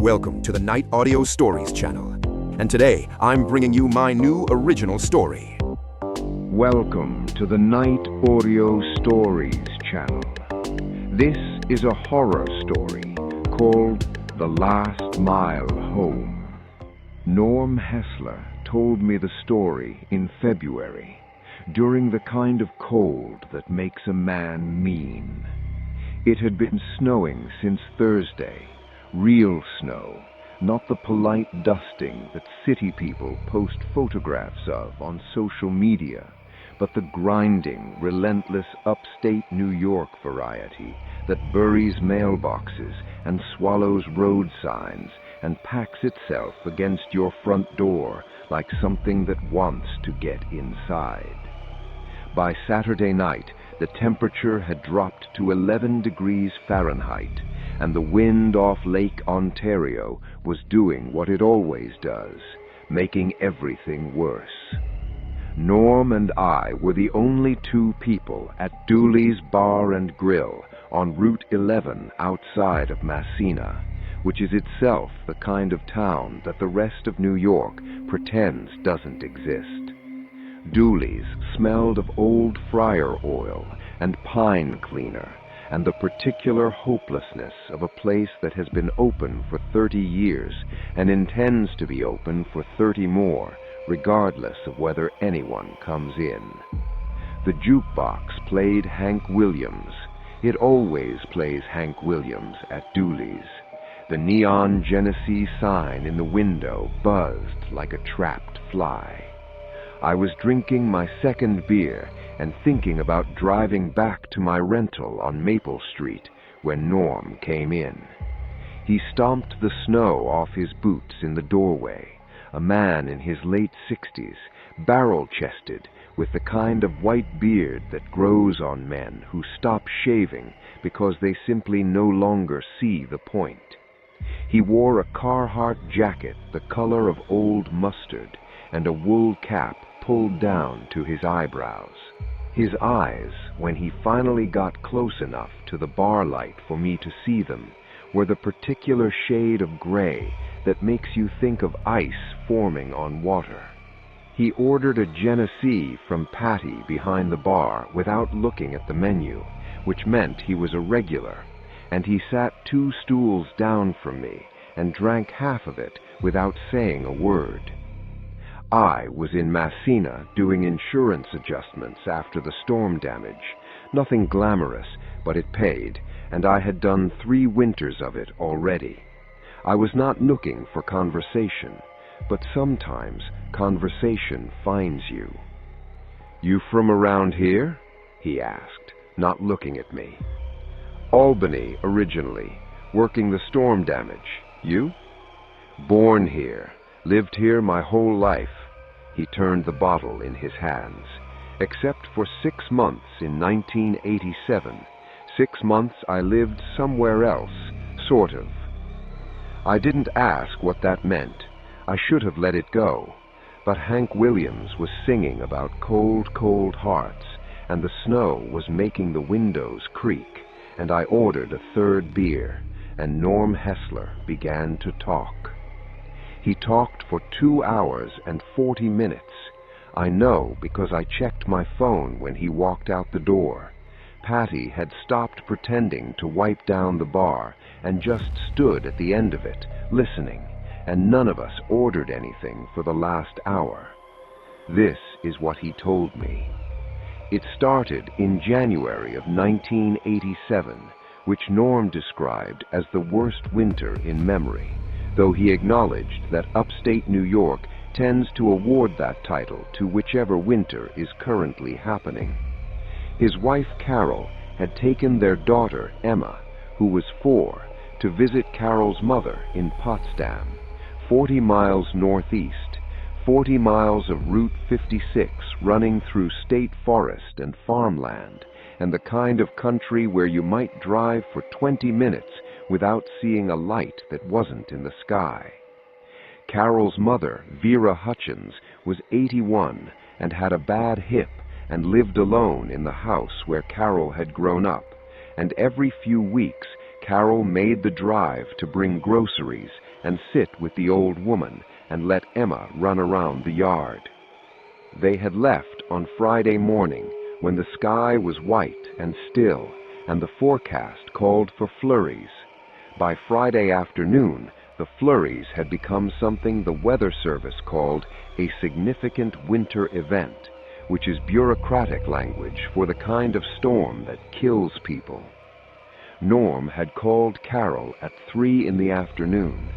Welcome to the Night Audio Stories channel. And today, I'm bringing you my new original story. Welcome to the Night Audio Stories channel. This is a horror story called The Last Mile Home. Norm Hessler told me the story in February, during the kind of cold that makes a man mean. It had been snowing since Thursday. Real snow, not the polite dusting that city people post photographs of on social media, but the grinding, relentless upstate New York variety that buries mailboxes and swallows road signs and packs itself against your front door like something that wants to get inside. By Saturday night, the temperature had dropped to 11 degrees Fahrenheit, and the wind off Lake Ontario was doing what it always does, making everything worse. Norm and I were the only two people at Dooley's Bar and Grill on Route 11 outside of Massena, which is itself the kind of town that the rest of New York pretends doesn't exist. Dooley's smelled of old fryer oil and pine cleaner, and the particular hopelessness of a place that has been open for 30 years and intends to be open for 30 more, regardless of whether anyone comes in. The jukebox played Hank Williams. It always plays Hank Williams at Dooley's. The neon Genesee sign in the window buzzed like a trapped fly. I was drinking my second beer and thinking about driving back to my rental on Maple Street when Norm came in. He stomped the snow off his boots in the doorway, a man in his late 60s, barrel-chested, with the kind of white beard that grows on men who stop shaving because they simply no longer see the point. He wore a Carhartt jacket the color of old mustard and a wool cap pulled down to his eyebrows. His eyes, when he finally got close enough to the bar light for me to see them, were the particular shade of gray that makes you think of ice forming on water. He ordered a Genesee from Patty behind the bar without looking at the menu, which meant he was a regular, and he sat 2 stools down from me and drank half of it without saying a word. I was in Massena doing insurance adjustments after the storm damage. Nothing glamorous, but it paid, and I had done 3 winters of it already. I was not looking for conversation, but sometimes conversation finds you. "You from around here?" he asked, not looking at me. "Albany originally, working the storm damage. You?" "Born here. Lived here my whole life." He turned the bottle in his hands. "Except for 6 months in 1987. 6 months I lived somewhere else, sort of." I didn't ask what that meant. I should have let it go. But Hank Williams was singing about cold, cold hearts, and the snow was making the windows creak, and I ordered a 3rd beer, and Norm Hessler began to talk. He talked for 2 hours and 40 minutes. I know because I checked my phone when he walked out the door. Patty had stopped pretending to wipe down the bar and just stood at the end of it, listening, and none of us ordered anything for the last hour. This is what he told me. It started in January of 1987, which Norm described as the worst winter in memory, though he acknowledged that upstate New York tends to award that title to whichever winter is currently happening. His wife Carol had taken their daughter Emma, who was 4, to visit Carol's mother in Potsdam, 40 miles northeast, 40 miles of Route 56 running through state forest and farmland, and the kind of country where you might drive for 20 minutes without seeing a light that wasn't in the sky. Carol's mother, Vera Hutchins, was 81 and had a bad hip and lived alone in the house where Carol had grown up, and every few weeks Carol made the drive to bring groceries and sit with the old woman and let Emma run around the yard. They had left on Friday morning when the sky was white and still and the forecast called for flurries. By Friday afternoon, the flurries had become something the Weather Service called a significant winter event, which is bureaucratic language for the kind of storm that kills people. Norm had called Carol at 3 in the afternoon.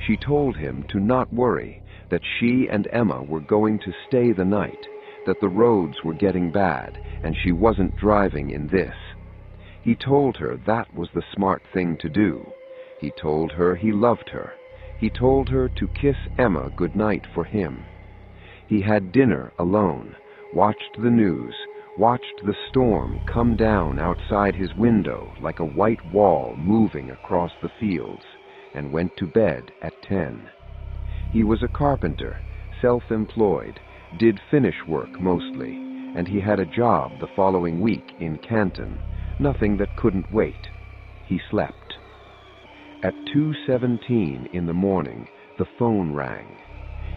She told him to not worry, that she and Emma were going to stay the night, that the roads were getting bad, and she wasn't driving in this. He told her that was the smart thing to do. He told her he loved her. He told her to kiss Emma goodnight for him. He had dinner alone, watched the news, watched the storm come down outside his window like a white wall moving across the fields, and went to bed at 10. He was a carpenter, self-employed, did finish work mostly, and he had a job the following week in Canton, nothing that couldn't wait. He slept. At 2:17 in the morning, the phone rang.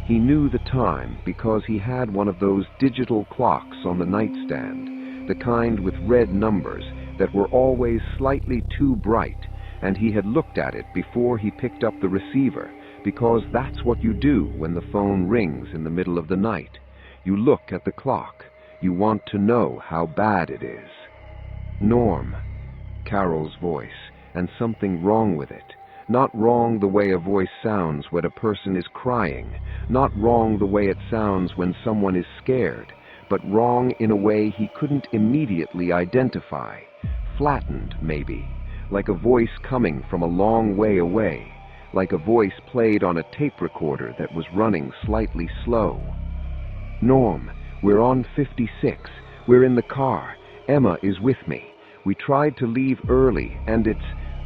He knew the time because he had one of those digital clocks on the nightstand, the kind with red numbers that were always slightly too bright, and he had looked at it before he picked up the receiver, because that's what you do when the phone rings in the middle of the night. You look at the clock. You want to know how bad it is. Norm. Carol's voice, and something wrong with it. Not wrong the way a voice sounds when a person is crying, not wrong the way it sounds when someone is scared, but wrong in a way he couldn't immediately identify. Flattened, maybe, like a voice coming from a long way away, like a voice played on a tape recorder that was running slightly slow. Norm, we're on 56. We're in the car. Emma is with me. We tried to leave early, and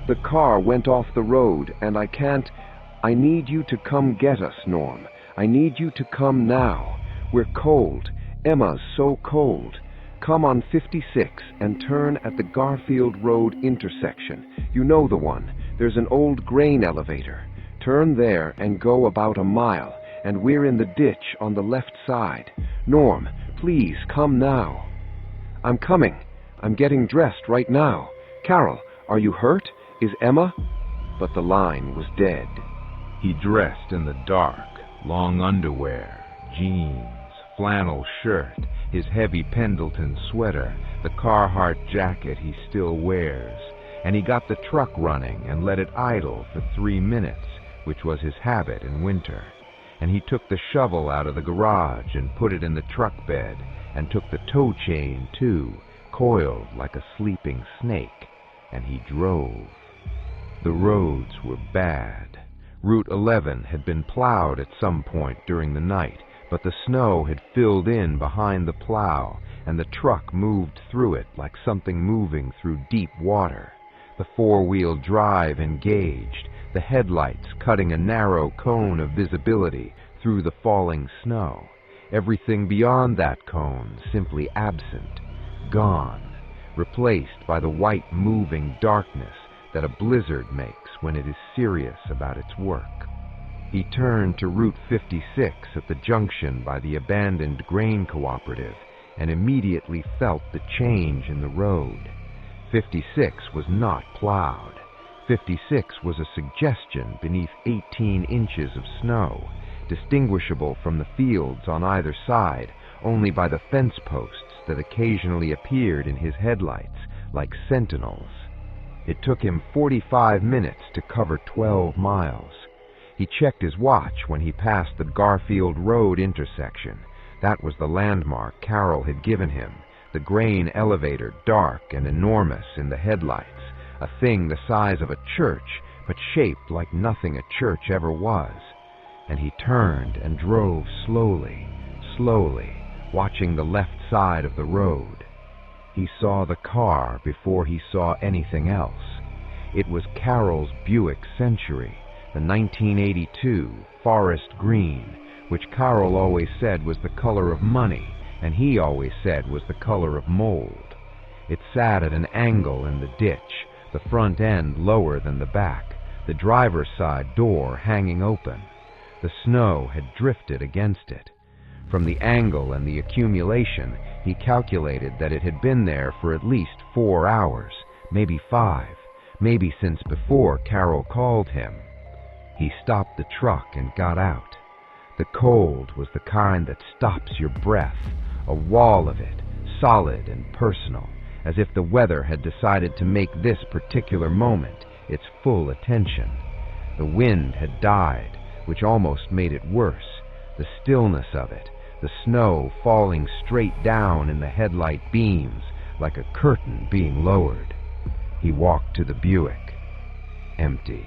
the car went off the road, and I need you to come get us, Norm. I need you to come now. We're cold. Emma's so cold. Come on 56 and turn at the Garfield Road intersection. You know the one. There's an old grain elevator. Turn there and go about a mile, and we're in the ditch on the left side. Norm, please come now. I'm coming. I'm getting dressed right now. Carol, are you hurt? Is Emma? But the line was dead. He dressed in the dark, long underwear, jeans, flannel shirt, his heavy Pendleton sweater, the Carhartt jacket he still wears, and he got the truck running and let it idle for 3 minutes, which was his habit in winter. And he took the shovel out of the garage and put it in the truck bed, and took the tow chain too, coiled like a sleeping snake, and he drove. The roads were bad. Route 11 had been plowed at some point during the night, but the snow had filled in behind the plow, and the truck moved through it like something moving through deep water. The four-wheel drive engaged, the headlights cutting a narrow cone of visibility through the falling snow. Everything beyond that cone simply absent, gone, replaced by the white moving darkness that a blizzard makes when it is serious about its work. He turned to Route 56 at the junction by the abandoned grain cooperative and immediately felt the change in the road. 56 was not plowed. 56 was a suggestion beneath 18 inches of snow, distinguishable from the fields on either side only by the fence posts that occasionally appeared in his headlights like sentinels. It took him 45 minutes to cover 12 miles. He checked his watch when he passed the Garfield Road intersection. That was the landmark Carol had given him, the grain elevator, dark and enormous in the headlights, a thing the size of a church, but shaped like nothing a church ever was. And he turned and drove slowly, slowly, watching the left side of the road. He saw the car before he saw anything else. It was Carol's Buick Century, the 1982 forest green, which Carol always said was the color of money, and he always said was the color of mold. It sat at an angle in the ditch, the front end lower than the back, the driver's side door hanging open. The snow had drifted against it. From the angle and the accumulation, he calculated that it had been there for at least 4 hours, maybe 5, maybe since before Carol called him. He stopped the truck and got out. The cold was the kind that stops your breath, a wall of it, solid and personal, as if the weather had decided to make this particular moment its full attention. The wind had died, which almost made it worse. The stillness of it, the snow falling straight down in the headlight beams like a curtain being lowered. He walked to the Buick. Empty.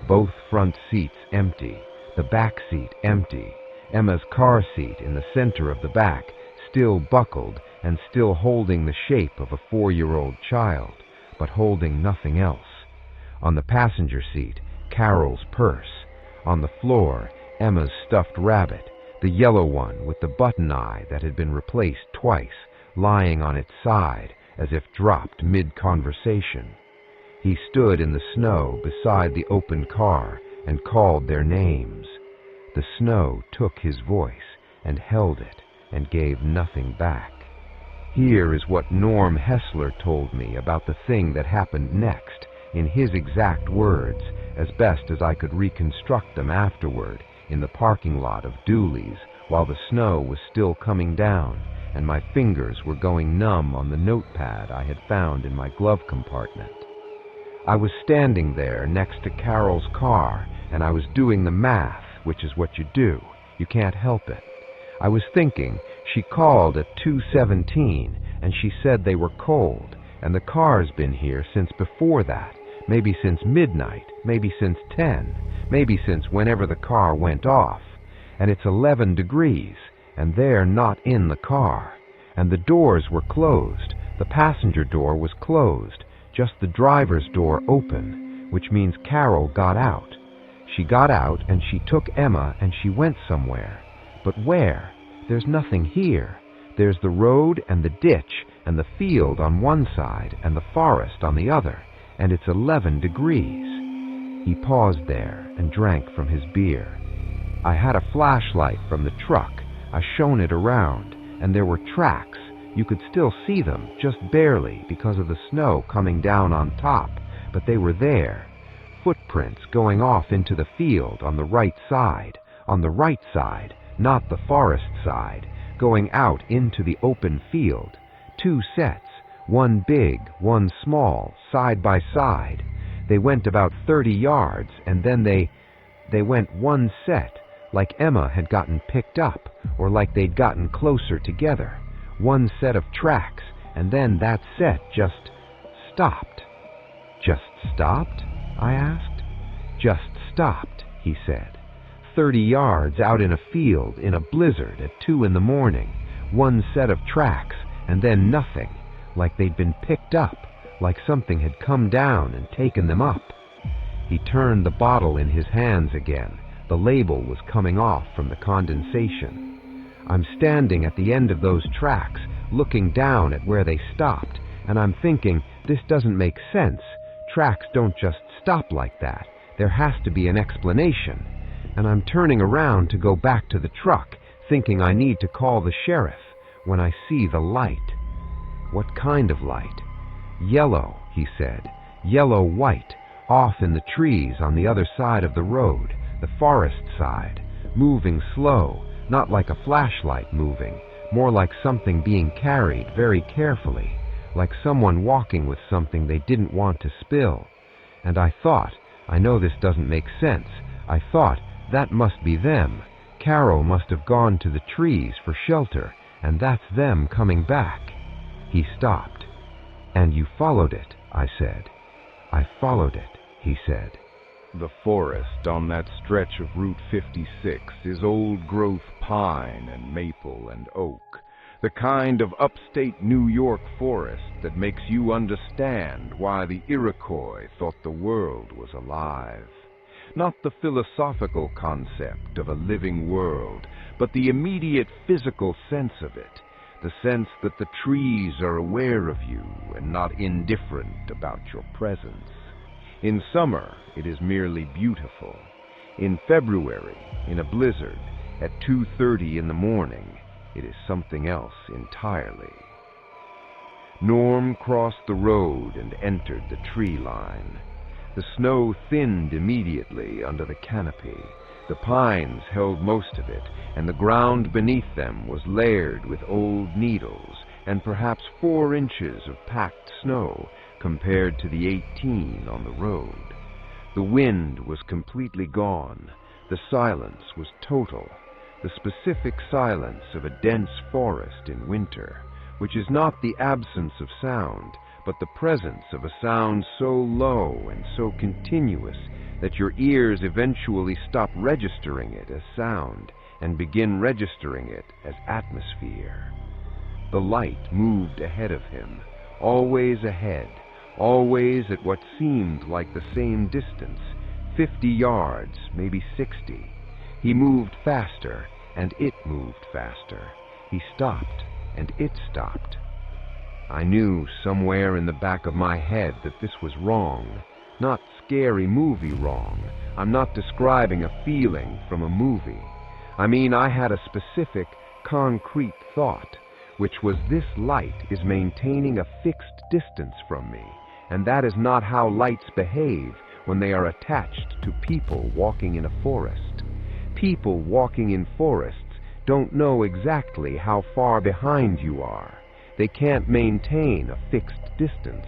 Both front seats empty, the back seat empty, Emma's car seat in the center of the back still buckled and still holding the shape of a 4-year-old child, but holding nothing else. On the passenger seat, Carol's purse. On the floor, Emma's stuffed rabbit, the yellow one with the button eye that had been replaced twice, lying on its side as if dropped mid-conversation. He stood in the snow beside the open car and called their names. The snow took his voice and held it and gave nothing back. Here is what Norm Hessler told me about the thing that happened next, in his exact words, as best as I could reconstruct them afterward, in the parking lot of Dooley's, while the snow was still coming down, and my fingers were going numb on the notepad I had found in my glove compartment. I was standing there next to Carol's car, and I was doing the math, which is what you do. You can't help it. I was thinking, she called at 2:17, and she said they were cold, and the car's been here since before that, maybe since midnight, maybe since 10, maybe since whenever the car went off, and it's 11 degrees, and they're not in the car, and the doors were closed, the passenger door was closed, just the driver's door open, which means Carol got out. She got out and she took Emma and she went somewhere. But where? There's nothing here. There's the road and the ditch and the field on one side and the forest on the other, and it's 11 degrees. He paused there and drank from his beer. I had a flashlight from the truck. I shone it around, and there were tracks. You could still see them, just barely, because of the snow coming down on top, but they were there. Footprints going off into the field on the right side, not the forest side, going out into the open field. 2 sets, one big, one small, side by side. They went about 30 yards, and then they went one set, like Emma had gotten picked up, or like they'd gotten closer together. One set of tracks, and then that set just stopped. Just stopped? I asked. Just stopped, he said. 30 yards out in a field in a blizzard at 2 in the morning. One set of tracks, and then nothing, like they'd been picked up, like something had come down and taken them up. He turned the bottle in his hands again. The label was coming off from the condensation. I'm standing at the end of those tracks, looking down at where they stopped, and I'm thinking, this doesn't make sense. Tracks don't just stop like that. There has to be an explanation. And I'm turning around to go back to the truck, thinking I need to call the sheriff, when I see the light. What kind of light? Yellow, he said. Yellow-white, off in the trees on the other side of the road, the forest side, moving slow, not like a flashlight moving, more like something being carried very carefully, like someone walking with something they didn't want to spill. And I thought, I know this doesn't make sense, I thought, that must be them. Carol must have gone to the trees for shelter, and that's them coming back. He stopped. And you followed it, I said. I followed it, he said. The forest on that stretch of Route 56 is old-growth pine and maple and oak, the kind of upstate New York forest that makes you understand why the Iroquois thought the world was alive. Not the philosophical concept of a living world, but the immediate physical sense of it, the sense that the trees are aware of you and not indifferent about your presence. In summer, it is merely beautiful. In February, in a blizzard, at 2:30 in the morning, it is something else entirely. Norm crossed the road and entered the tree line. The snow thinned immediately under the canopy. The pines held most of it, and the ground beneath them was layered with old needles and perhaps 4 inches of packed snow compared to the 18 on the road. The wind was completely gone. The silence was total, the specific silence of a dense forest in winter, which is not the absence of sound, but the presence of a sound so low and so continuous that your ears eventually stop registering it as sound and begin registering it as atmosphere. The light moved ahead of him, always ahead, always at what seemed like the same distance, 50 yards, maybe 60. He moved faster, and it moved faster. He stopped, and it stopped. I knew somewhere in the back of my head that this was wrong. Not scary movie wrong. I'm not describing a feeling from a movie. I mean, I had a specific, concrete thought, which was this light is maintaining a fixed distance from me, and that is not how lights behave when they are attached to people walking in a forest. People walking in forests don't know exactly how far behind you are. They can't maintain a fixed distance.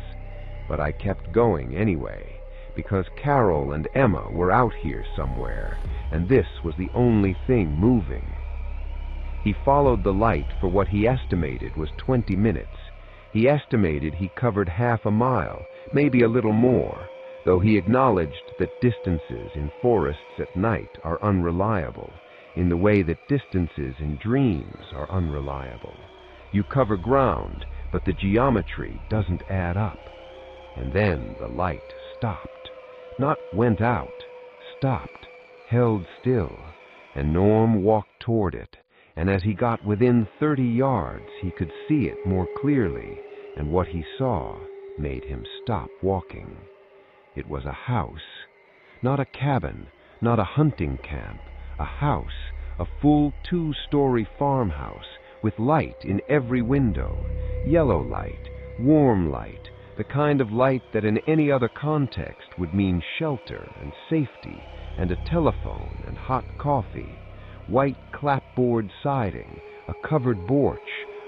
But I kept going anyway, because Carol and Emma were out here somewhere, and this was the only thing moving. He followed the light for what he estimated was 20 minutes. He estimated he covered half a mile, maybe a little more, though he acknowledged that distances in forests at night are unreliable, in the way that distances in dreams are unreliable. You cover ground, but the geometry doesn't add up. And then the light stopped. Not went out, stopped, held still, and Norm walked toward it, and as he got within 30 yards, he could see it more clearly, and what he saw made him stop walking. It was a house, not a cabin, not a hunting camp, a house, a full 2-story farmhouse with light in every window, yellow light, warm light, the kind of light that in any other context would mean shelter and safety and a telephone and hot coffee, white clapboard siding, a covered porch,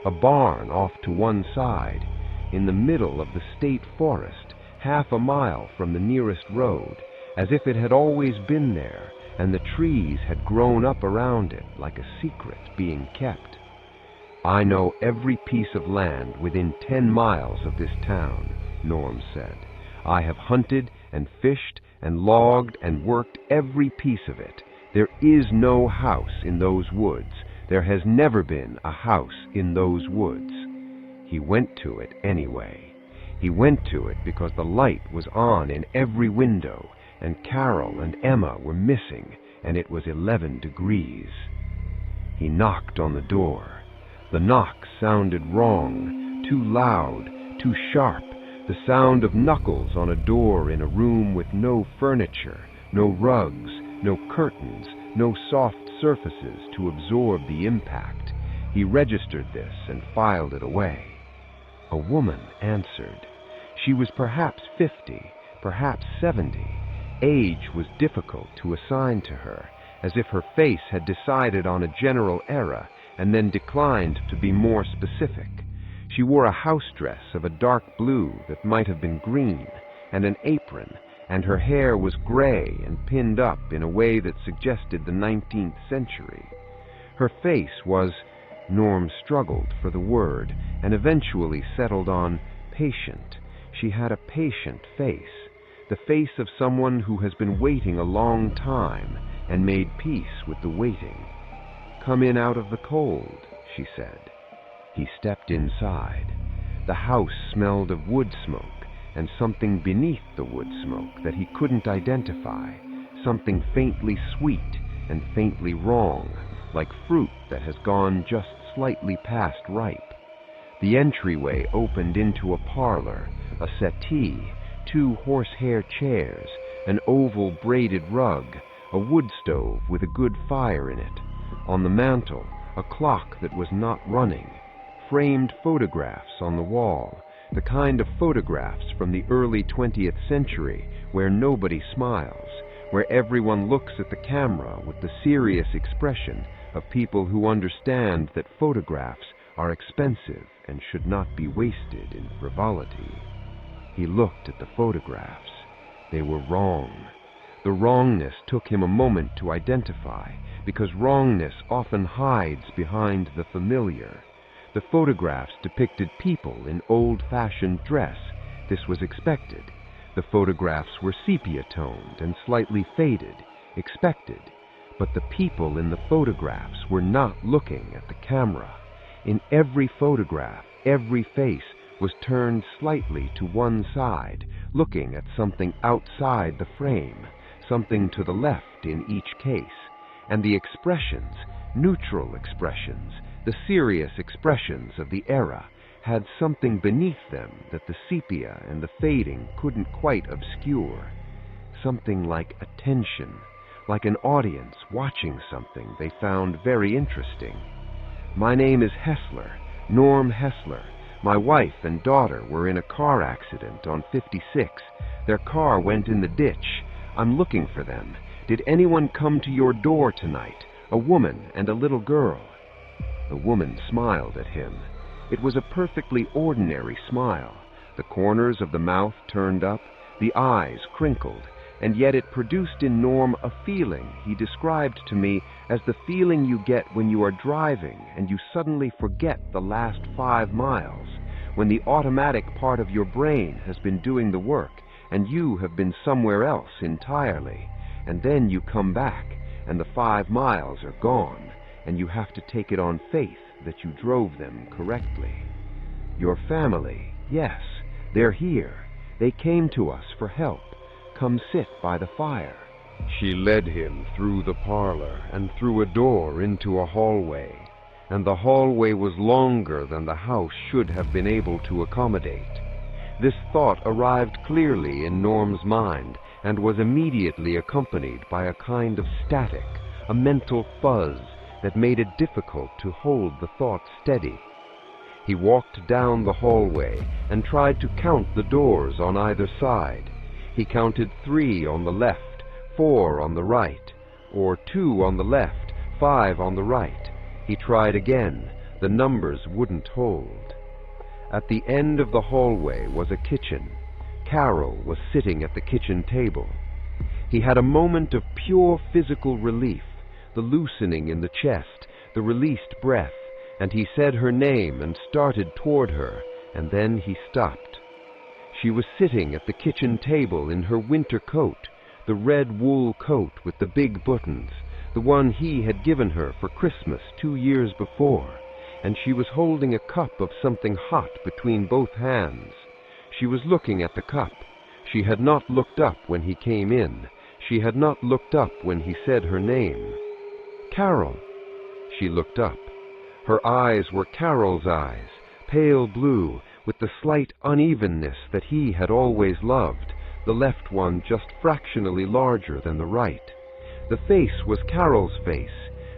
a barn off to one side, in the middle of the state forest, half a mile from the nearest road, as if it had always been there, and the trees had grown up around it like a secret being kept. I know every piece of land within 10 miles of this town, Norm said. I have hunted and fished and logged and worked every piece of it. There is no house in those woods. There has never been a house in those woods. He went to it anyway. He went to it because the light was on in every window, and Carol and Emma were missing, and it was 11 degrees. He knocked on the door. The knock sounded wrong, too loud, too sharp, the sound of knuckles on a door in a room with no furniture, no rugs, no curtains, no soft surfaces to absorb the impact. He registered this and filed it away. A woman answered. She was perhaps 50, perhaps 70. Age was difficult to assign to her, as if her face had decided on a general era and then declined to be more specific. She wore a house dress of a dark blue that might have been green, and an apron, and her hair was gray and pinned up in a way that suggested the 19th century. Her face was, Norm struggled for the word, and eventually settled on patient. She had a patient face, the face of someone who has been waiting a long time and made peace with the waiting. "Come in out of the cold," she said. He stepped inside. The house smelled of wood smoke, and something beneath the wood smoke that he couldn't identify, something faintly sweet and faintly wrong, like fruit that has gone just slightly past ripe. The entryway opened into a parlor, a settee, 2 horsehair chairs, an oval braided rug, a wood stove with a good fire in it. On the mantel, a clock that was not running, framed photographs on the wall, the kind of photographs from the early 20th century where nobody smiles, where everyone looks at the camera with the serious expression of people who understand that photographs are expensive and should not be wasted in frivolity. He looked at the photographs. They were wrong. The wrongness took him a moment to identify, because wrongness often hides behind the familiar. The photographs depicted people in old-fashioned dress. This was expected. The photographs were sepia-toned and slightly faded. Expected. But the people in the photographs were not looking at the camera. In every photograph, every face was turned slightly to one side, looking at something outside the frame, something to the left in each case. And the expressions, neutral expressions, the serious expressions of the era, had something beneath them that the sepia and the fading couldn't quite obscure. Something like attention, like an audience watching something they found very interesting. My name is Hessler, Norm Hessler. My wife and daughter were in a car accident on 56. Their car went in the ditch. I'm looking for them. Did anyone come to your door tonight? A woman and a little girl. The woman smiled at him. It was a perfectly ordinary smile. The corners of the mouth turned up, the eyes crinkled, and yet it produced in Norm a feeling he described to me as the feeling you get when you are driving and you suddenly forget the last 5 miles, when the automatic part of your brain has been doing the work and you have been somewhere else entirely, and then you come back and the 5 miles are gone and you have to take it on faith that you drove them correctly. Your family, yes, they're here. They came to us for help. Come sit by the fire. She led him through the parlor and through a door into a hallway, and the hallway was longer than the house should have been able to accommodate. This thought arrived clearly in Norm's mind and was immediately accompanied by a kind of static, a mental fuzz that made it difficult to hold the thought steady. He walked down the hallway and tried to count the doors on either side. He counted 3 on the left, 4 on the right, or 2 on the left, 5 on the right. He tried again. The numbers wouldn't hold. At the end of the hallway was a kitchen. Carol was sitting at the kitchen table. He had a moment of pure physical relief, the loosening in the chest, the released breath, and he said her name and started toward her, and then he stopped. She was sitting at the kitchen table in her winter coat, the red wool coat with the big buttons, the one he had given her for Christmas 2 years before, and she was holding a cup of something hot between both hands. She was looking at the cup. She had not looked up when he came in. She had not looked up when he said her name. Carol. She looked up. Her eyes were Carol's eyes, pale blue, with the slight unevenness that he had always loved, the left one just fractionally larger than the right. The face was Carol's face,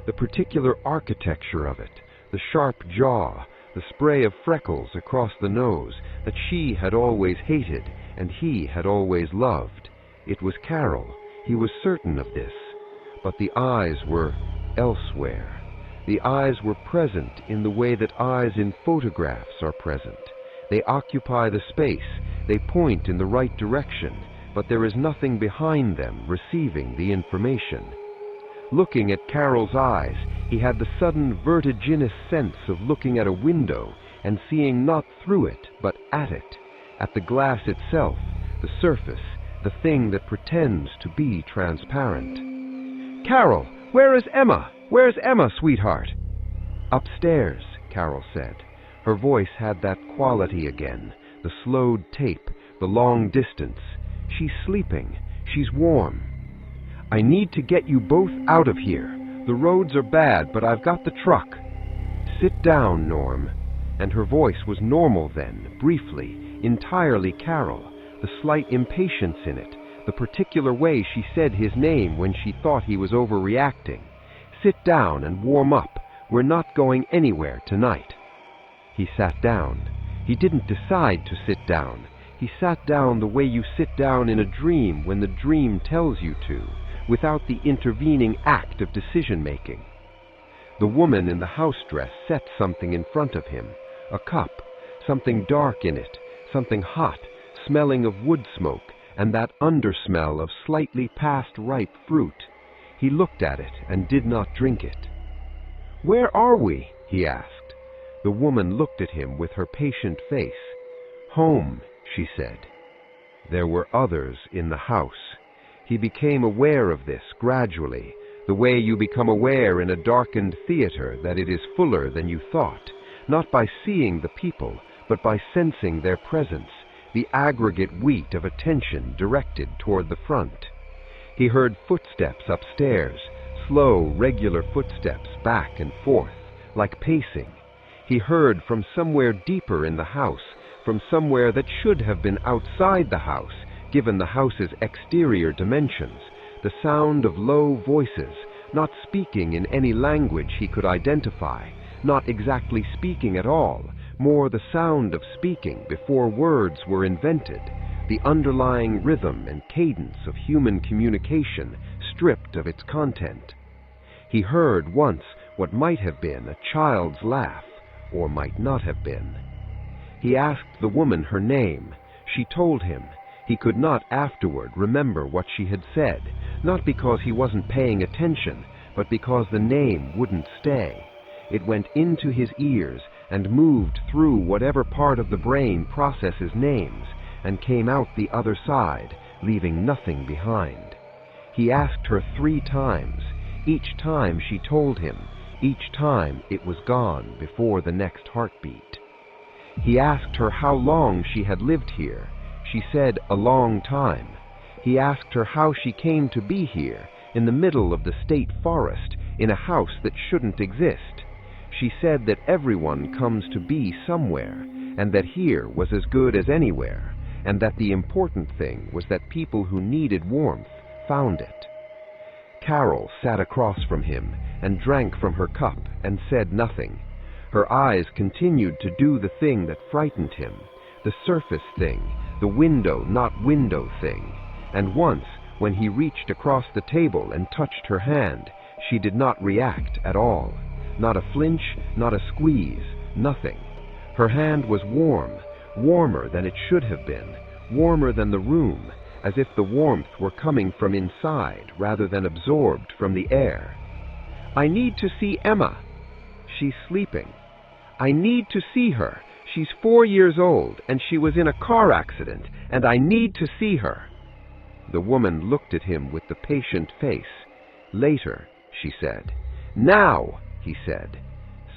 the particular architecture of it, the sharp jaw, the spray of freckles across the nose that she had always hated and he had always loved. It was Carol. He was certain of this. But the eyes were elsewhere. The eyes were present in the way that eyes in photographs are present. They occupy the space, they point in the right direction, but there is nothing behind them receiving the information. Looking at Carol's eyes, he had the sudden vertiginous sense of looking at a window and seeing not through it, but at it, at the glass itself, the surface, the thing that pretends to be transparent. "Carol, where is Emma? Where's Emma, sweetheart?" "Upstairs," Carol said. Her voice had that quality again, the slowed tape, the long distance. "She's sleeping. She's warm." "I need to get you both out of here. The roads are bad, but I've got the truck." "Sit down, Norm." And her voice was normal then, briefly, entirely Carol. the slight impatience in it, the particular way she said his name when she thought he was overreacting. "Sit down and warm up. We're not going anywhere tonight." He sat down. He didn't decide to sit down. He sat down the way you sit down in a dream when the dream tells you to, without the intervening act of decision-making. The woman in the house dress set something in front of him, a cup, something dark in it, something hot, smelling of wood smoke, and that undersmell of slightly past ripe fruit. He looked at it and did not drink it. "Where are we?" he asked. The woman looked at him with her patient face. "Home," she said. There were others in the house. He became aware of this gradually, the way you become aware in a darkened theater that it is fuller than you thought, not by seeing the people, but by sensing their presence, the aggregate weight of attention directed toward the front. He heard footsteps upstairs, slow, regular footsteps back and forth, like pacing. He heard from somewhere deeper in the house, from somewhere that should have been outside the house, given the house's exterior dimensions, the sound of low voices, not speaking in any language he could identify, not exactly speaking at all, more the sound of speaking before words were invented, the underlying rhythm and cadence of human communication stripped of its content. He heard once what might have been a child's laugh, or might not have been. He asked the woman her name. She told him. He could not afterward remember what she had said, not because he wasn't paying attention, but because the name wouldn't stay. It went into his ears and moved through whatever part of the brain processes names, and came out the other side, leaving nothing behind. He asked her 3 times. Each time she told him. Each time it was gone before the next heartbeat. He asked her how long she had lived here. She said a long time. He asked her how she came to be here, in the middle of the state forest, in a house that shouldn't exist. She said that everyone comes to be somewhere, and that here was as good as anywhere, and that the important thing was that people who needed warmth found it. Carol sat across from him and drank from her cup and said nothing. Her eyes continued to do the thing that frightened him, the surface thing, the window not window thing, and once, when he reached across the table and touched her hand, she did not react at all. Not a flinch, not a squeeze, nothing. Her hand was warm, warmer than it should have been, warmer than the room, as if the warmth were coming from inside rather than absorbed from the air. "I need to see Emma." "She's sleeping." "I need to see her. She's 4 years old, and she was in a car accident, and I need to see her." The woman looked at him with the patient face. "Later," she said. "Now," he said.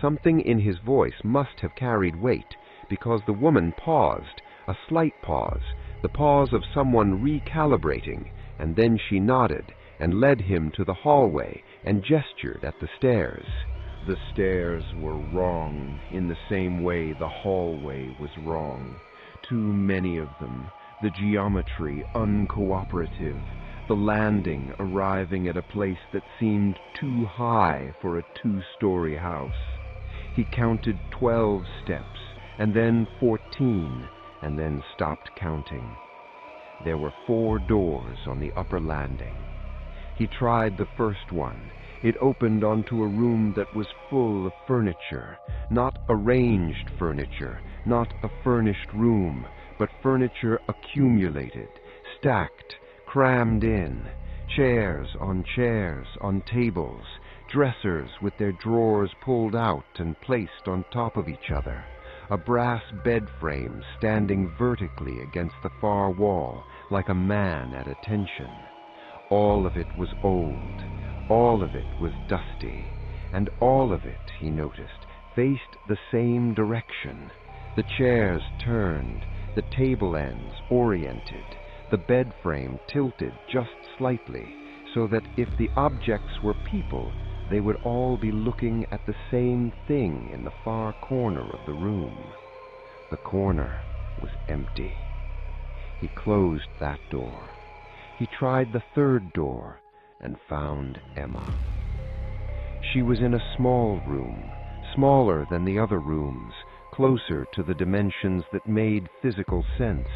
Something in his voice must have carried weight, because the woman paused, a slight pause, the pause of someone recalibrating, and then she nodded and led him to the hallway and gestured at the stairs. The stairs were wrong in the same way the hallway was wrong. Too many of them, the geometry uncooperative, the landing arriving at a place that seemed too high for a 2-story house. He counted 12 steps, and then 14, and then stopped counting. There were 4 doors on the upper landing. He tried the first one. It opened onto a room that was full of furniture, not arranged furniture, not a furnished room, but furniture accumulated, stacked, crammed in, chairs on tables, dressers with their drawers pulled out and placed on top of each other, a brass bed frame standing vertically against the far wall like a man at attention. All of it was old, all of it was dusty, and all of it, he noticed, faced the same direction. The chairs turned, the table ends oriented, the bed frame tilted just slightly, so that if the objects were people, they would all be looking at the same thing in the far corner of the room. The corner was empty. He closed that door. He tried the third door and found Emma. She was in a small room, smaller than the other rooms, closer to the dimensions that made physical sense,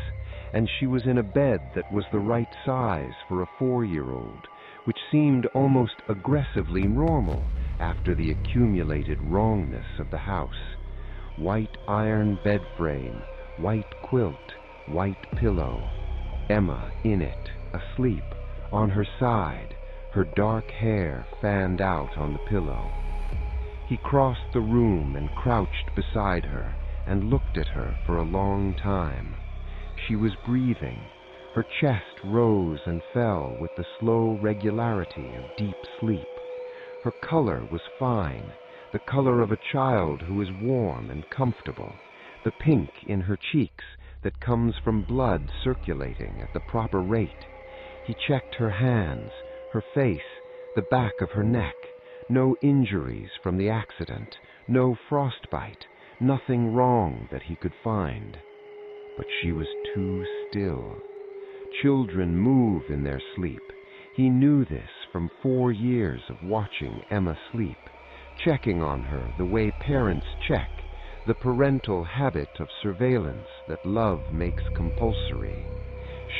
and she was in a bed that was the right size for a 4-year-old, which seemed almost aggressively normal after the accumulated wrongness of the house. White iron bed frame, white quilt, white pillow. Emma in it, asleep, on her side, her dark hair fanned out on the pillow. He crossed the room and crouched beside her and looked at her for a long time. She was breathing. Her chest rose and fell with the slow regularity of deep sleep. Her color was fine, the color of a child who is warm and comfortable, the pink in her cheeks that comes from blood circulating at the proper rate. He checked her hands, her face, the back of her neck. No injuries from the accident, no frostbite, nothing wrong that he could find. But she was too still. Children move in their sleep. He knew this from 4 years of watching Emma sleep, checking on her the way parents check, the parental habit of surveillance that love makes compulsory.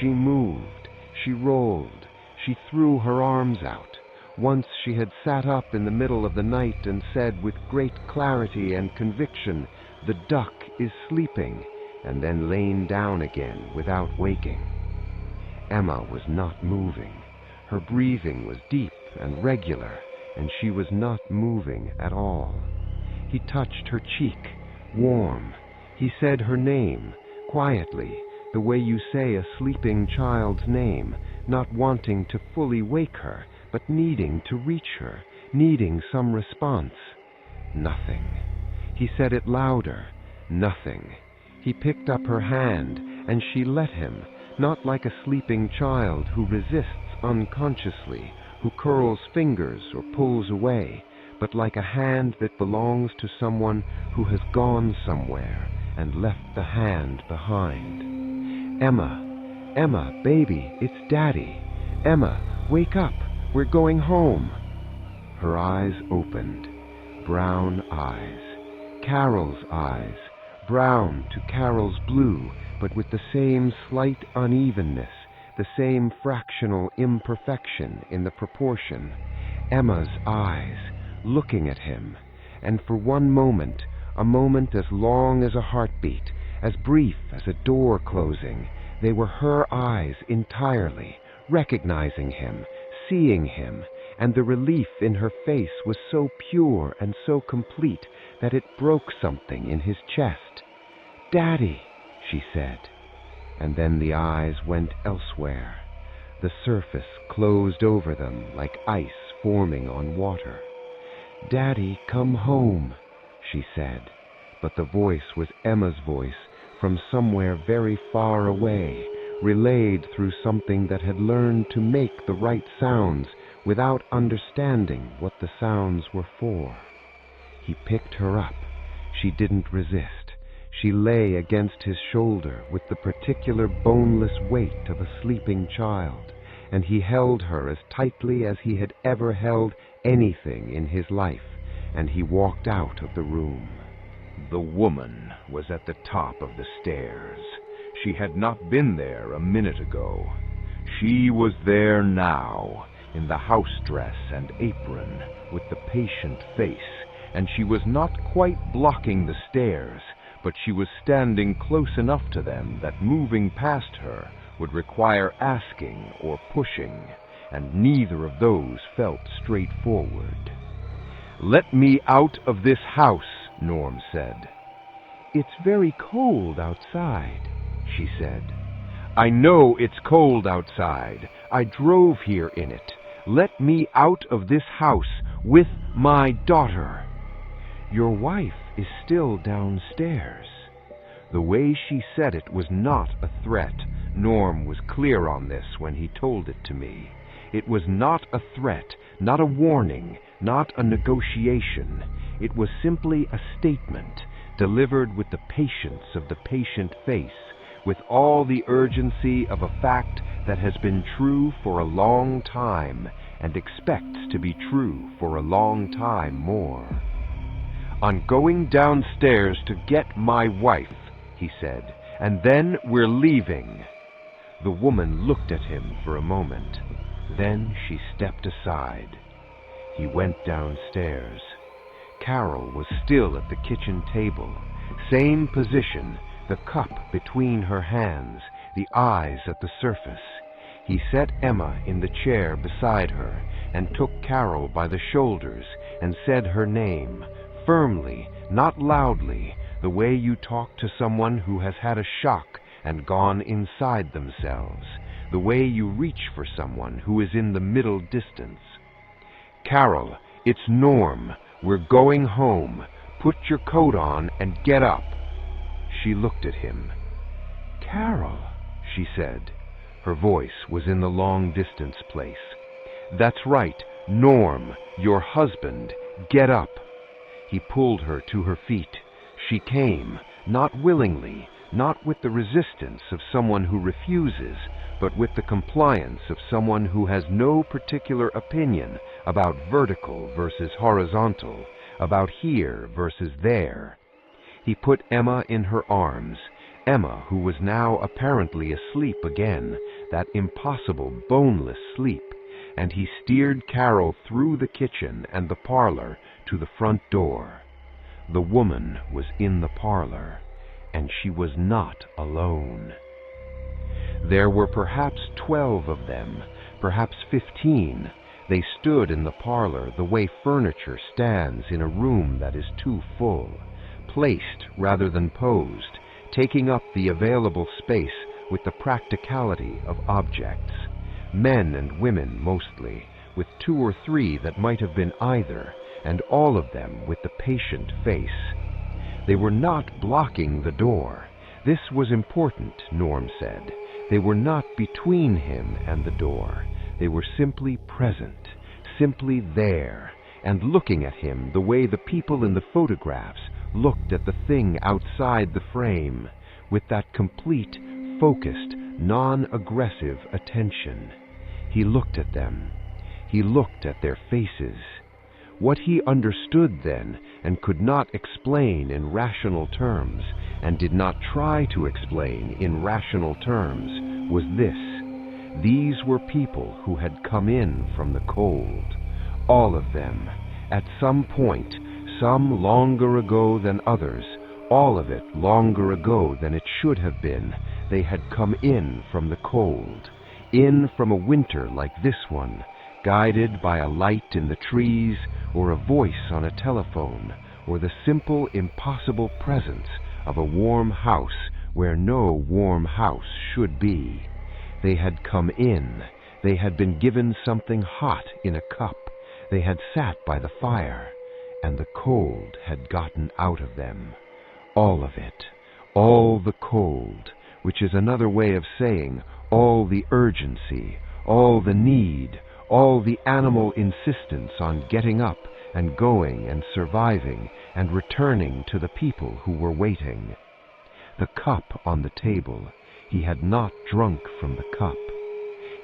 She moved, she rolled, she threw her arms out. Once she had sat up in the middle of the night and said with great clarity and conviction, "The duck is sleeping," and then lain down again without waking. Emma was not moving. Her breathing was deep and regular, and she was not moving at all. He touched her cheek, warm. He said her name, quietly, the way you say a sleeping child's name, not wanting to fully wake her, but needing to reach her, needing some response. Nothing. He said it louder. Nothing. He picked up her hand, and she let him, not like a sleeping child who resists unconsciously, who curls fingers or pulls away, but like a hand that belongs to someone who has gone somewhere and left the hand behind. "Emma, Emma, baby, it's Daddy. Emma, wake up. We're going home." Her eyes opened. Brown eyes. Carol's eyes. Brown to Carol's blue, but with the same slight unevenness, the same fractional imperfection in the proportion. Emma's eyes, looking at him, and for one moment, a moment as long as a heartbeat, as brief as a door closing, they were her eyes entirely, recognizing him, seeing him, and the relief in her face was so pure and so complete that it broke something in his chest. "Daddy," she said, and then the eyes went elsewhere. The surface closed over them like ice forming on water. "Daddy, come home," she said, but the voice was Emma's voice from somewhere very far away, relayed through something that had learned to make the right sounds without understanding what the sounds were for. He picked her up. She didn't resist. She lay against his shoulder with the particular boneless weight of a sleeping child, and he held her as tightly as he had ever held anything in his life, and he walked out of the room. The woman was at the top of the stairs. She had not been there a minute ago. She was there now, in the house dress and apron, with the patient face, and she was not quite blocking the stairs, but she was standing close enough to them that moving past her would require asking or pushing, and neither of those felt straightforward. "Let me out of this house," Norm said. "It's very cold outside," she said. "I know it's cold outside. I drove here in it. Let me out of this house with my daughter." "Your wife is still downstairs." The way she said it was not a threat. Norm was clear on this when he told it to me. It was not a threat, not a warning, not a negotiation. It was simply a statement, delivered with the patience of the patient face, with all the urgency of a fact that has been true for a long time and expects to be true for a long time more. "I'm going downstairs to get my wife," he said, "and then we're leaving." The woman looked at him for a moment. Then she stepped aside. He went downstairs. Carol was still at the kitchen table, same position, the cup between her hands, the eyes at the surface. He set Emma in the chair beside her and took Carol by the shoulders and said her name, firmly, not loudly, the way you talk to someone who has had a shock and gone inside themselves, the way you reach for someone who is in the middle distance. "Carol, it's Norm. We're going home. Put your coat on and get up." She looked at him. "Carol," she said. Her voice was in the long-distance place. "That's right, Norm, your husband. Get up." He pulled her to her feet. She came, not willingly, not with the resistance of someone who refuses, but with the compliance of someone who has no particular opinion about vertical versus horizontal, about here versus there. He put Emma in her arms, Emma, who was now apparently asleep again, that impossible, boneless sleep, and he steered Carol through the kitchen and the parlor to the front door. The woman was in the parlor, and she was not alone. There were perhaps 12 of them, perhaps 15. They stood in the parlor the way furniture stands in a room that is too full, placed rather than posed, taking up the available space with the practicality of objects. Men and women mostly, with 2 or 3 that might have been either, and all of them with the patient face. They were not blocking the door. This was important, Norm said. They were not between him and the door. They were simply present, simply there, and looking at him the way the people in the photographs looked at the thing outside the frame, with that complete, focused, non-aggressive attention. He looked at them. He looked at their faces. What he understood then, and could not explain in rational terms, and did not try to explain in rational terms, was this. These were people who had come in from the cold. All of them. At some point, some longer ago than others, all of it longer ago than it should have been, they had come in from the cold. In from a winter like this one, guided by a light in the trees, or a voice on a telephone, or the simple, impossible presence of a warm house where no warm house should be. They had come in. They had been given something hot in a cup. They had sat by the fire, and the cold had gotten out of them. All of it. All the cold, which is another way of saying all the urgency, all the need, all the animal insistence on getting up and going and surviving and returning to the people who were waiting. The cup on the table. He had not drunk from the cup.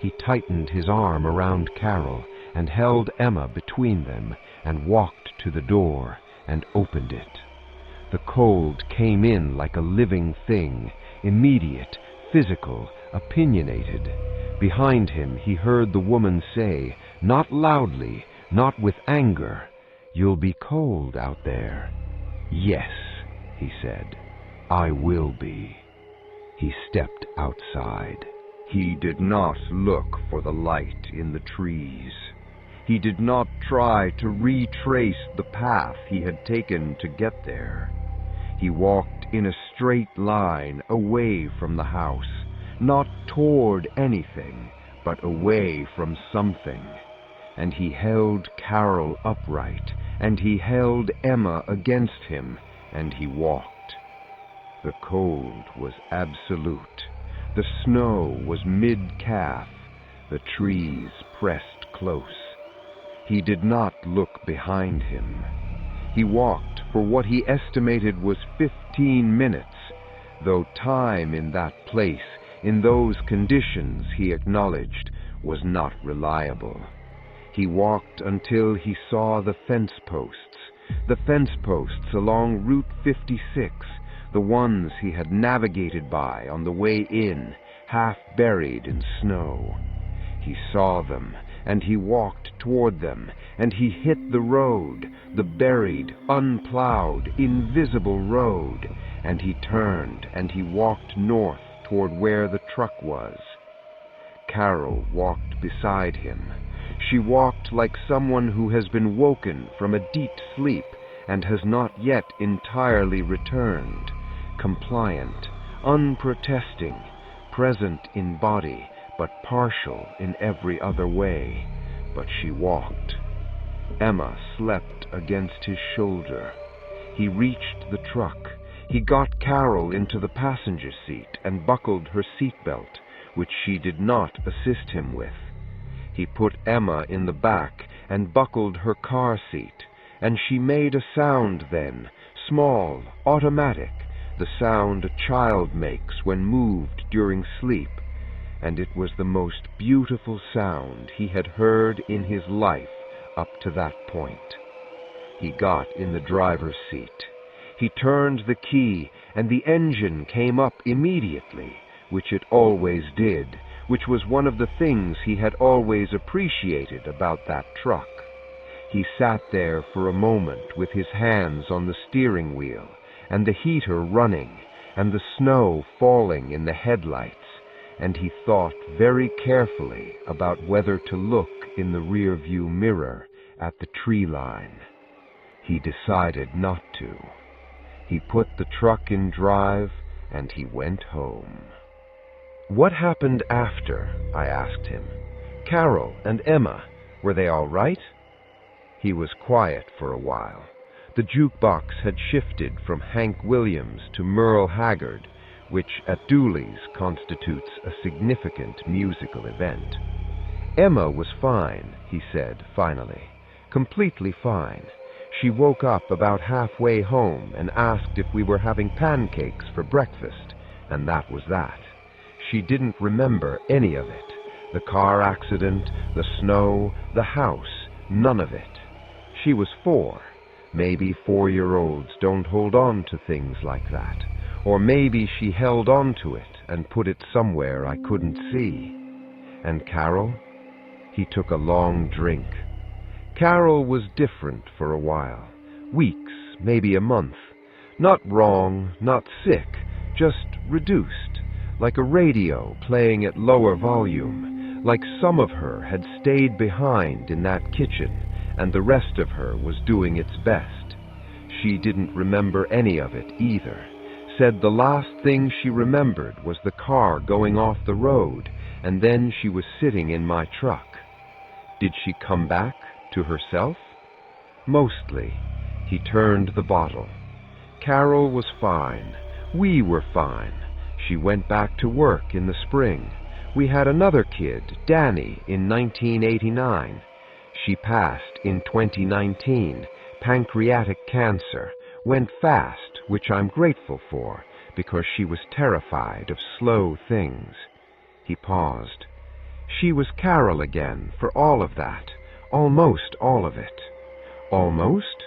He tightened his arm around Carol and held Emma between them and walked to the door and opened it. The cold came in like a living thing, immediate, physical, opinionated. Behind him he heard the woman say, not loudly, not with anger, "You'll be cold out there." "Yes," he said, "I will be." He stepped outside. He did not look for the light in the trees. He did not try to retrace the path he had taken to get there. He walked in a straight line away from the house, not toward anything, but away from something. And he held Carol upright, and he held Emma against him, and he walked. The cold was absolute. The snow was mid-calf. The trees pressed close. He did not look behind him. He walked for what he estimated was 15 minutes. though time in that place, in those conditions, he acknowledged, was not reliable. He walked until he saw the fence posts along Route 56, the ones he had navigated by on the way in, half buried in snow. He saw them, and he walked toward them, and he hit the road, the buried, unplowed, invisible road, and he turned, and he walked north toward where the truck was. Carol walked beside him. She walked like someone who has been woken from a deep sleep and has not yet entirely returned, compliant, unprotesting, present in body, but partial in every other way. But she walked. Emma slept against his shoulder. He reached the truck. He got Carol into the passenger seat and buckled her seatbelt, which she did not assist him with. He put Emma in the back and buckled her car seat, and she made a sound then, small, automatic, the sound a child makes when moved during sleep, and it was the most beautiful sound he had heard in his life up to that point. He got in the driver's seat. He turned the key, and the engine came up immediately, which it always did, which was one of the things he had always appreciated about that truck. He sat there for a moment with his hands on the steering wheel, and the heater running, and the snow falling in the headlights, and he thought very carefully about whether to look in the rear-view mirror at the tree line. He decided not to. He put the truck in drive, and he went home. "What happened after?" I asked him. "Carol and Emma, were they all right?" He was quiet for a while. The jukebox had shifted from Hank Williams to Merle Haggard, which at Dooley's constitutes a significant musical event. "Emma was fine," he said finally. "Completely fine. She woke up about halfway home and asked if we were having pancakes for breakfast, and that was that. She didn't remember any of it. The car accident, the snow, the house, none of it. She was 4. Maybe 4-year-olds don't hold on to things like that. Or maybe she held on to it and put it somewhere I couldn't see. And Carol?" He took a long drink. "Carol was different for a while. Weeks, maybe a month. Not wrong, not sick, just reduced. Like a radio playing at lower volume. Like some of her had stayed behind in that kitchen, and the rest of her was doing its best. She didn't remember any of it either. Said the last thing she remembered was the car going off the road, and then she was sitting in my truck. Did she come back to herself? Mostly." He turned the bottle. "Carol was fine. We were fine. She went back to work in the spring. We had another kid, Danny, in 1989. She passed in 2019, pancreatic cancer. Went fast, which I'm grateful for, because she was terrified of slow things." He paused. "She was Carol again for all of that. Almost all of it." "Almost?"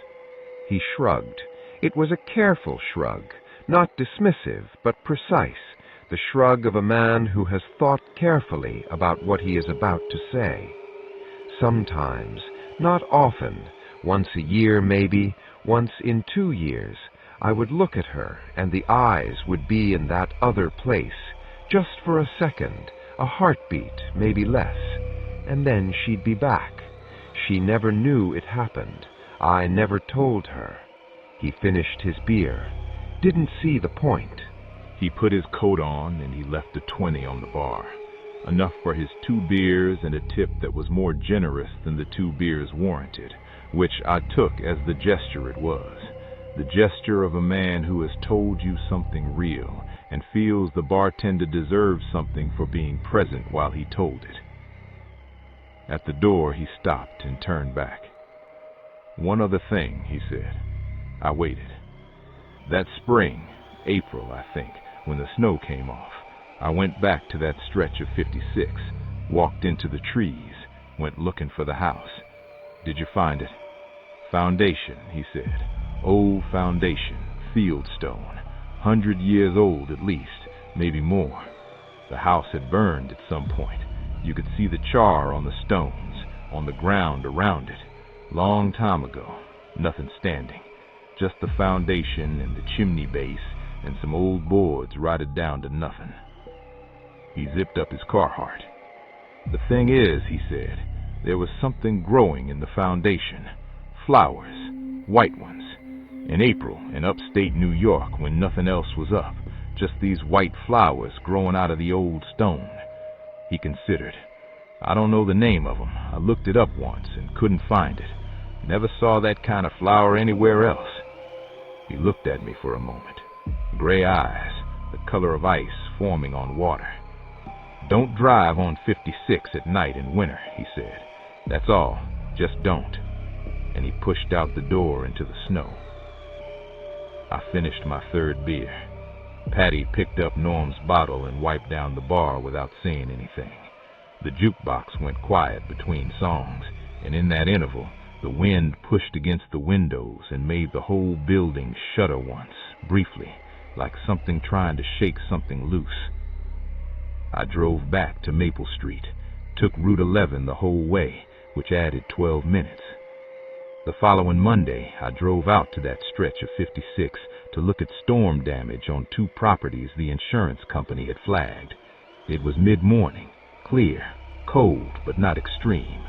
He shrugged. It was a careful shrug, not dismissive, but precise, the shrug of a man who has thought carefully about what he is about to say. "Sometimes, not often, once a year maybe, once in 2 years, I would look at her and the eyes would be in that other place, just for a second, a heartbeat, maybe less, and then she'd be back. She never knew it happened. I never told her." He finished his beer. Didn't see the point. He put his coat on and he left a 20 on the bar. Enough for his 2 beers and a tip that was more generous than the 2 beers warranted, which I took as the gesture it was. The gesture of a man who has told you something real and feels the bartender deserves something for being present while he told it. At the door he stopped and turned back. "One other thing," he said. I waited. That spring, April, I think, when the snow came off. I went back to that stretch of 56, walked into the trees, went looking for the house. Did you find it? Foundation, he said. Old foundation, fieldstone. 100 years old at least, maybe more. The house had burned at some point. You could see the char on the stones, on the ground around it. Long time ago, nothing standing. Just the foundation and the chimney base and some old boards rotted down to nothing. He zipped up his Carhartt. The thing is, he said, there was something growing in the foundation. Flowers, white ones. In April, in upstate New York, when nothing else was up, just these white flowers growing out of the old stone. He considered. I don't know the name of them. I looked it up once and couldn't find it. Never saw that kind of flower anywhere else. He looked at me for a moment. Gray eyes, the color of ice forming on water. Don't drive on 56 at night in winter, he said. That's all. Just don't. And he pushed out the door into the snow. I finished my third beer. Patty picked up Norm's bottle and wiped down the bar without saying anything. The jukebox went quiet between songs, and in that interval, the wind pushed against the windows and made the whole building shudder once, briefly, like something trying to shake something loose. I drove back to Maple Street, took Route 11 the whole way, which added 12 minutes. The following Monday, I drove out to that stretch of 56 to look at storm damage on 2 properties the insurance company had flagged. It was mid-morning, clear, cold, but not extreme.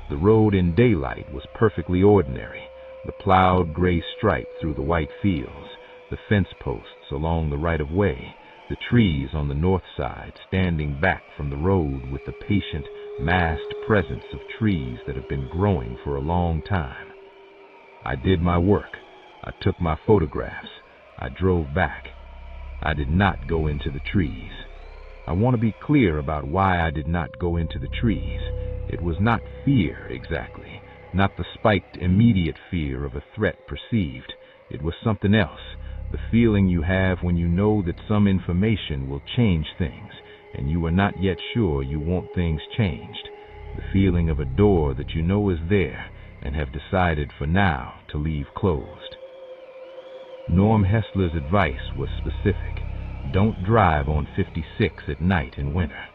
The road in daylight was perfectly ordinary, the plowed gray stripe through the white fields, the fence posts along the right-of-way, the trees on the north side standing back from the road with the patient, massed presence of trees that have been growing for a long time. I did my work. I took my photographs. I drove back. I did not go into the trees. I want to be clear about why I did not go into the trees. It was not fear exactly, not the spiked immediate fear of a threat perceived. It was something else, the feeling you have when you know that some information will change things, and you are not yet sure you want things changed. The feeling of a door that you know is there, and have decided for now to leave closed. Norm Hessler's advice was specific. Don't drive on 56 at night in winter.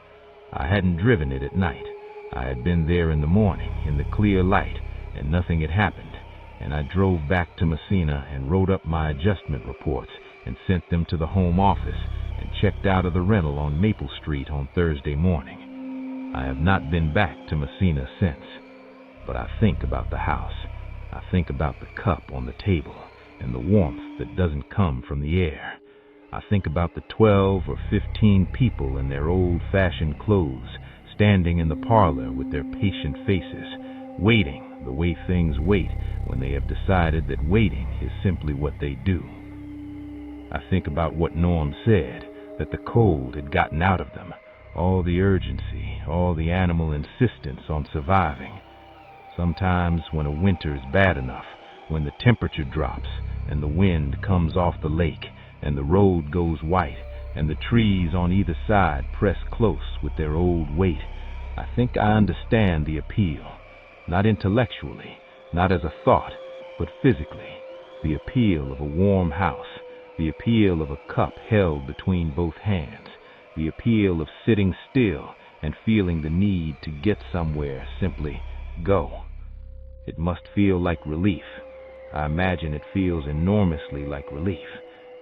I hadn't driven it at night. I had been there in the morning, in the clear light, and nothing had happened, and I drove back to Messina and wrote up my adjustment reports and sent them to the home office and checked out of the rental on Maple Street on Thursday morning. I have not been back to Messina since. But I think about the house. I think about the cup on the table and the warmth that doesn't come from the air. I think about the 12 or 15 people in their old-fashioned clothes standing in the parlor with their patient faces, waiting the way things wait when they have decided that waiting is simply what they do. I think about what Norm said, that the cold had gotten out of them, all the urgency, all the animal insistence on surviving. Sometimes when a winter is bad enough, when the temperature drops and the wind comes off the lake and the road goes white and the trees on either side press close with their old weight, I think I understand the appeal, not intellectually, not as a thought, but physically, the appeal of a warm house, the appeal of a cup held between both hands, the appeal of sitting still and feeling the need to get somewhere, simply go. It must feel like relief. I imagine it feels enormously like relief.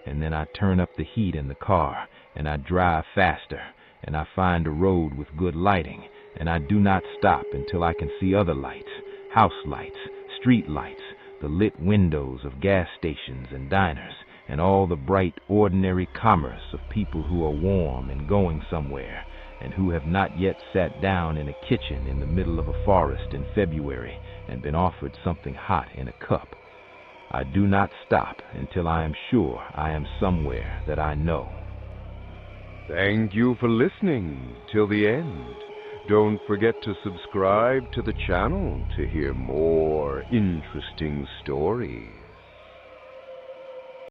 And then I turn up the heat in the car, and I drive faster, and I find a road with good lighting, and I do not stop until I can see other lights, house lights, street lights, the lit windows of gas stations and diners, and all the bright, ordinary commerce of people who are warm and going somewhere, and who have not yet sat down in a kitchen in the middle of a forest in February and been offered something hot in a cup. I do not stop until I am sure I am somewhere that I know. Thank you for listening till the end. Don't forget to subscribe to the channel to hear more interesting stories.